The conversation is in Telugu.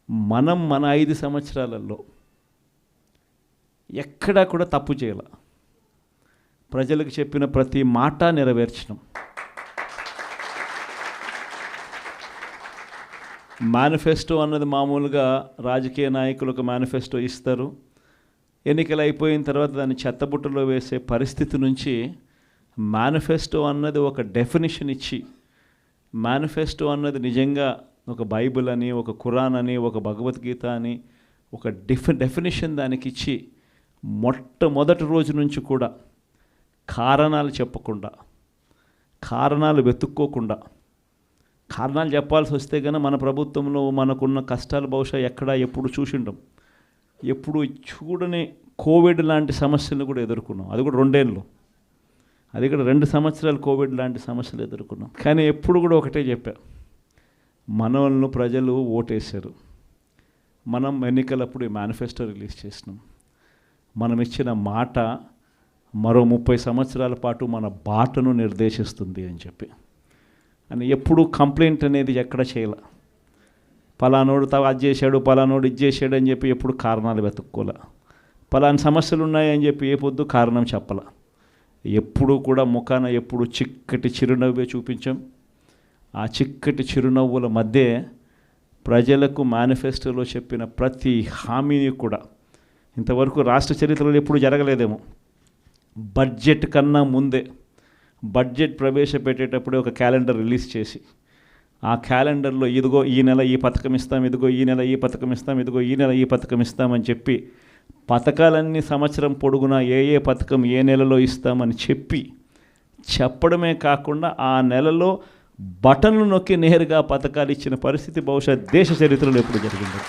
మనం మన 5 సంవత్సరాలలో ఎక్కడా కూడా తప్పు చేయాల. ప్రజలకు చెప్పిన ప్రతి మాట నెరవేర్చడం. మేనిఫెస్టో అన్నది మామూలుగా రాజకీయ నాయకులకు మేనిఫెస్టో ఇస్తారు, ఎన్నికలు అయిపోయిన తర్వాత దాన్ని చెత్తబుట్టలో వేసే పరిస్థితి నుంచి మేనిఫెస్టో అన్నది ఒక డెఫినిషన్ ఇచ్చి, మేనిఫెస్టో అన్నది నిజంగా ఒక బైబిల్ అని, ఒక ఖురాన్ అని, ఒక భగవద్గీత అని ఒక డెఫినిషన్ దానికి ఇచ్చి మొట్టమొదటి రోజు నుంచి కూడా కారణాలు చెప్పకుండా, కారణాలు వెతుక్కోకుండా, కారణాలు చెప్పాల్సి వస్తే కనుక మన ప్రభుత్వంలో మనకున్న కష్టాలు బహుశా ఎక్కడా ఎప్పుడు చూసిండం. ఎప్పుడు చూడని కోవిడ్ లాంటి సమస్యలను కూడా ఎదుర్కొన్నాం. అది కూడా 2 ఏళ్ళు, అది కూడా 2 సంవత్సరాలు కోవిడ్ లాంటి సమస్యలు ఎదుర్కొన్నాం. కానీ ఎప్పుడు కూడా ఒకటే చెప్పా, మనల్ని ప్రజలు ఓటేశారు, మనం ఎన్నికలప్పుడు ఈ మేనిఫెస్టో రిలీజ్ చేసినాం, మనం ఇచ్చిన మాట మరో 30 సంవత్సరాల పాటు మన బాటను నిర్దేశిస్తుంది అని చెప్పి. అని ఎప్పుడు కంప్లైంట్ అనేది ఎక్కడ చేయాల. పలానోడు అది చేశాడు, పలానోడు ఇది చేశాడు అని చెప్పి ఎప్పుడు కారణాలు వెతుక్కోలే. పలానా సమస్యలు ఉన్నాయని చెప్పి ఏ పొద్దు కారణం చెప్పాల. ఎప్పుడు కూడా ముఖాన ఎప్పుడు చిక్కటి చిరునవ్వే చూపించాం. ఆ చిక్కటి చిరునవ్వుల మధ్య ప్రజలకు మేనిఫెస్టోలో చెప్పిన ప్రతి హామీని కూడా ఇంతవరకు రాష్ట్ర చరిత్రలో ఎప్పుడు జరగలేదేమో. బడ్జెట్ కన్నా ముందే, బడ్జెట్ ప్రవేశపెట్టేటప్పుడే ఒక క్యాలెండర్ రిలీజ్ చేసి, ఆ క్యాలెండర్లో ఇదిగో ఈ నెల ఈ పథకం ఇస్తాం, ఇదిగో ఈ నెల ఈ పథకం ఇస్తాం, ఇదిగో ఈ నెల ఈ పథకం ఇస్తామని చెప్పి పథకాలన్నీ సంవత్సరం పొడుగునా ఏ పథకం ఏ నెలలో ఇస్తామని చెప్పడమే కాకుండా ఆ నెలలో బటన్లు నొక్కి నేరుగా పథకాలు ఇచ్చిన పరిస్థితి బహుశా దేశ చరిత్రలో ఎప్పుడు జరిగింది.